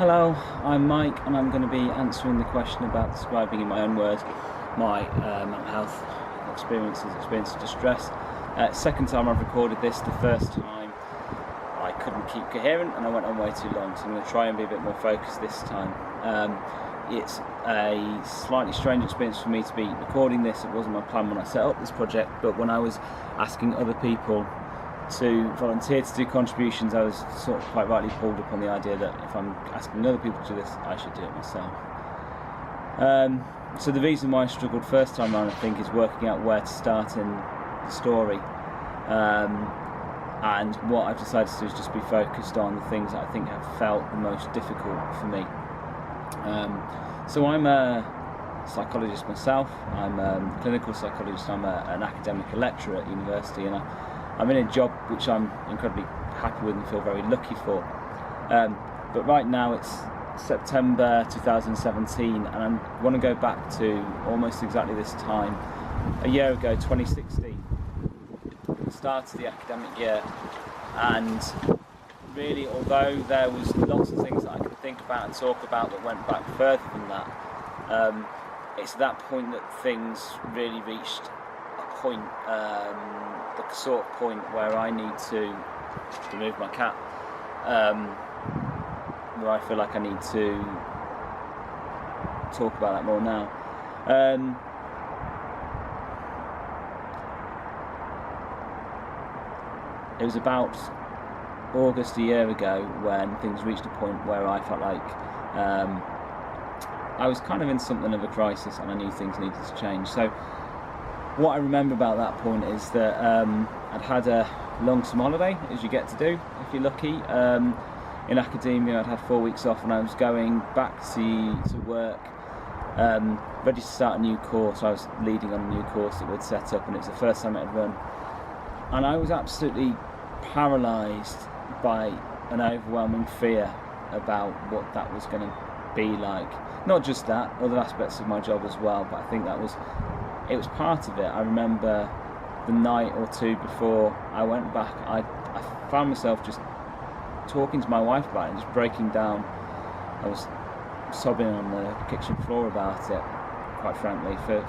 Hello, I'm Mike and I'm going to be answering the question about describing in my own words my mental health experience of distress. Second time I've recorded this. The first time I couldn't keep coherent and I went on way too long, so I'm going to try and be a bit more focused this time. It's a slightly strange experience for me to be recording this. It wasn't my plan when I set up this project, but when I was asking other people to volunteer to do contributions, I was sort of quite rightly pulled upon the idea that if I'm asking other people to do this, I should do it myself. So the reason why I struggled first time around, I think, is working out where to start in the story. And what I've decided to do is just be focused on the things that I think have felt the most difficult for me. So I'm a psychologist myself. I'm a clinical psychologist. I'm an academic lecturer at university, and I'm in a job which I'm incredibly happy with and feel very lucky for. But right now it's September 2017, and I want to go back to almost exactly this time a year ago, 2016, the start of the academic year. And really, although there was lots of things that I could think about and talk about that went back further than that, it's at that point that things really reached a point, the sort of point where I need to remove my cap, where I feel like I need to talk about that more now. It was about August a year ago when things reached a point where I felt like I was kind of in something of a crisis and I knew things needed to change. So what I remember about that point is that I'd had a long summer holiday, as you get to do if you're lucky. In academia, I'd had 4 weeks off and I was going back to work, ready to start a new course. I was leading on a new course that we'd set up, and it was the first time it had run. And I was absolutely paralysed by an overwhelming fear about what that was going to be like. Not just that, other aspects of my job as well, but I think it was part of it. I remember the night or two before I went back, I found myself just talking to my wife about it and just breaking down. I was sobbing on the kitchen floor about it, quite frankly, for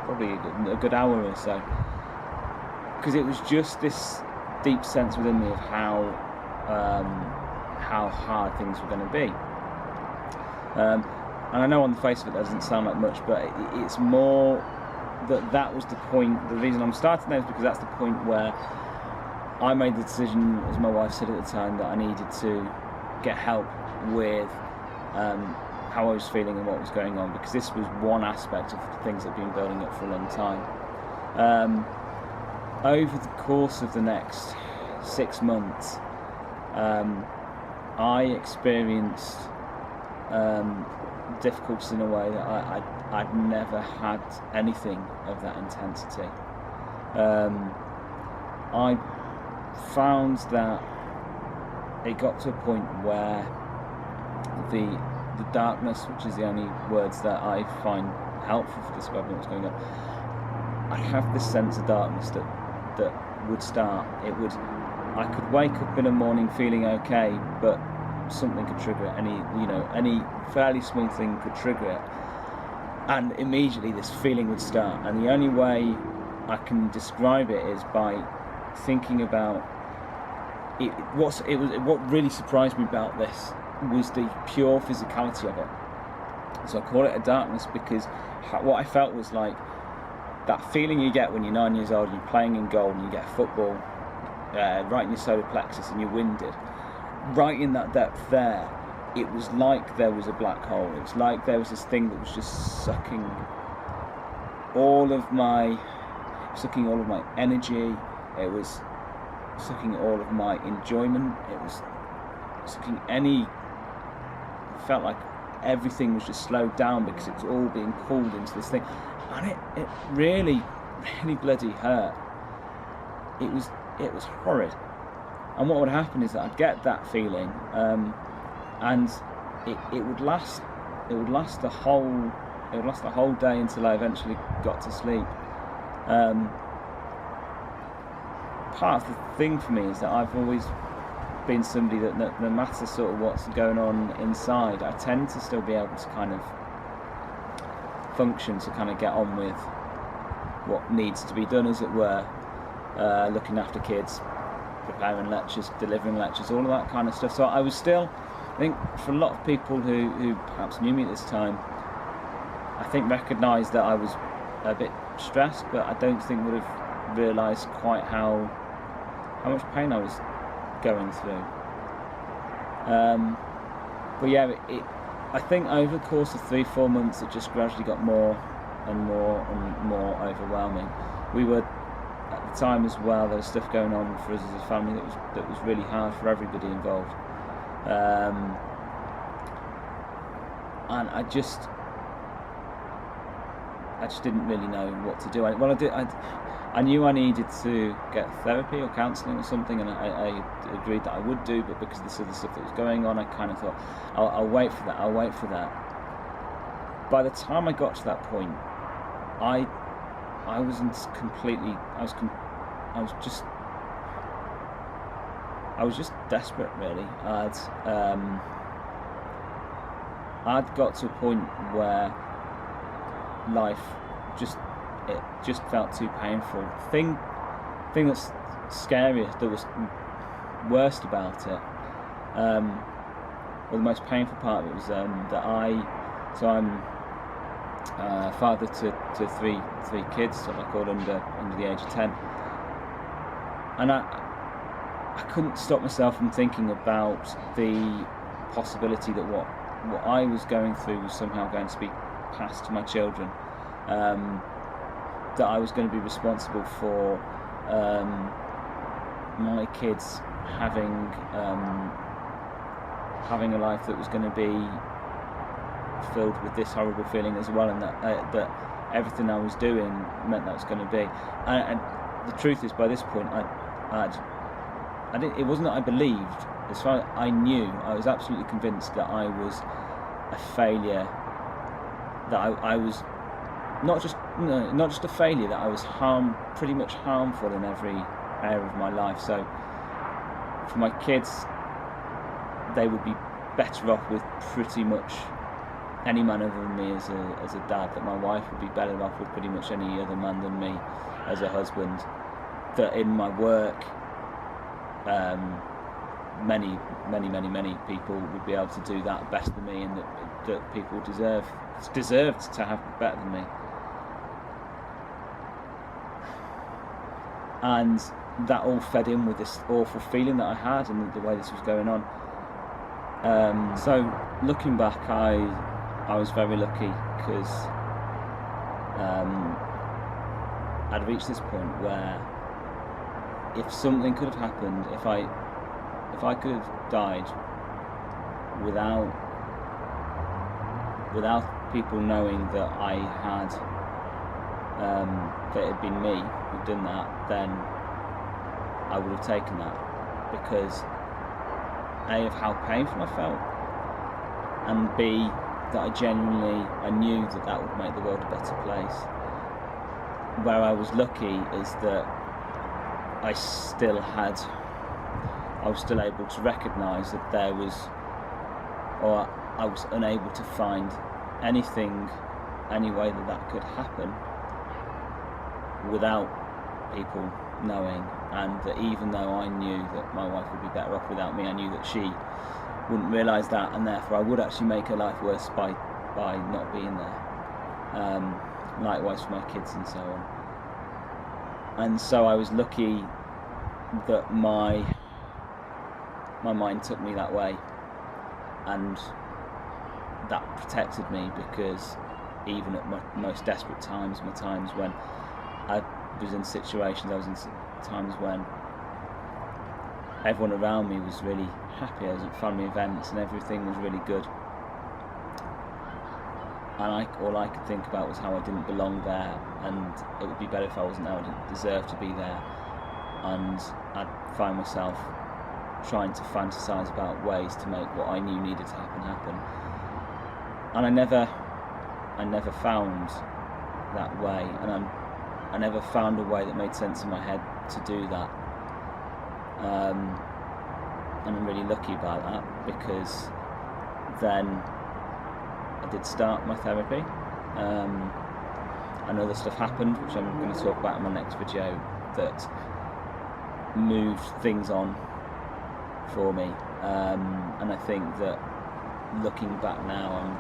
probably a good hour or so. Because it was just this deep sense within me of how hard things were going to be. And I know on the face of it that doesn't sound like much, but it's more that was the point. The reason I'm starting there is because that's the point where I made the decision, as my wife said at the time, that I needed to get help with how I was feeling and what was going on, because this was one aspect of the things that had been building up for a long time. Over the course of the next 6 months, I experienced difficulties in a way that I'd never had anything of that intensity. I found that it got to a point where the darkness, which is the only words that I find helpful for describing what's going on, I have this sense of darkness that would start. I could wake up in the morning feeling okay, but something could trigger it. Any fairly small thing could trigger it, and immediately this feeling would start. And the only way I can describe it is by thinking about it. What really surprised me about this was the pure physicality of it. So I call it a darkness because what I felt was like that feeling you get when you're 9 years old and you're playing in goal and you get a football right in your solar plexus and you're winded. Right in that depth there, it was like there was a black hole. It was like there was this thing that was just sucking all of my energy. It was sucking all of my enjoyment. It was sucking it felt like everything was just slowed down because it was all being pulled into this thing. And it really, really bloody hurt. It was horrid. And what would happen is that I'd get that feeling, and it would last the whole day until I eventually got to sleep. Part of the thing for me is that I've always been somebody that no matter sort of what's going on inside, I tend to still be able to kind of function, to kind of get on with what needs to be done, as it were, looking after kids, preparing lectures, delivering lectures, all of that kind of stuff. So I was still, I think for a lot of people who perhaps knew me at this time, I think recognised that I was a bit stressed, but I don't think would have realised quite how much pain I was going through. But yeah, I think over the course of 3-4 months it just gradually got more and more and more overwhelming. We were, at the time as well, there was stuff going on for us as a family that was really hard for everybody involved. And I just didn't really know what to do. I knew I needed to get therapy or counselling or something, and I agreed that I would do, but because of this other stuff that was going on, I kind of thought, I'll wait for that. By the time I got to that point, I was just desperate, really. I'd got to a point where life just felt too painful. Thing that's scariest, that was worst about it, or the most painful part of it, was that I'm father to three kids, so I called under the age of 10, and I couldn't stop myself from thinking about the possibility that what I was going through was somehow going to be passed to my children. That I was going to be responsible for my kids having a life that was going to be filled with this horrible feeling as well, and that everything I was doing meant that was going to be. And the truth is, by this point, it wasn't that I believed. As far as I knew, I was absolutely convinced that I was a failure. That I was not just a failure, that I was pretty much harmful in every area of my life. So for my kids, they would be better off with pretty much any man other than me as a dad. That my wife would be better off with pretty much any other man than me as a husband. That in my work, many people would be able to do that better than me, and that people deserved to have better than me. And that all fed in with this awful feeling that I had, and the way this was going on. So looking back, I was very lucky, because I'd reached this point where if something could have happened, if I could have died without people knowing that I had that it had been me who'd done that, then I would have taken that, because A, of how painful I felt, and B, that I knew that would make the world a better place. Where I was lucky is that I was still able to recognise that there was, or I was unable to find any way that could happen without people knowing, and that even though I knew that my wife would be better off without me, I knew that she wouldn't realise that, and therefore I would actually make her life worse by not being there. Likewise for my kids and so on. And so I was lucky that my mind took me that way, and that protected me, because even at my most desperate times, my times when I was in situations, I was in times when everyone around me was really happy. I was at family events and everything was really good, and all I could think about was how I didn't belong there, and it would be better if I wasn't there. I didn't deserve to be there, and I'd find myself trying to fantasise about ways to make what I knew needed to happen, and I never found that way, and I never found a way that made sense in my head to do that. and I'm really lucky about that, because then I did start my therapy, and other stuff happened, which I'm going to talk about in my next video, that moved things on for me, and I think that looking back now, I'm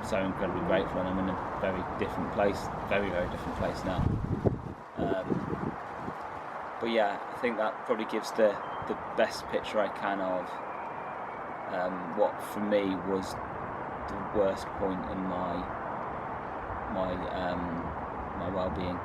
so incredibly grateful, and I'm in a very different place, very different place now. But yeah, I think that probably gives the best picture I can of what for me was the worst point in my well-being.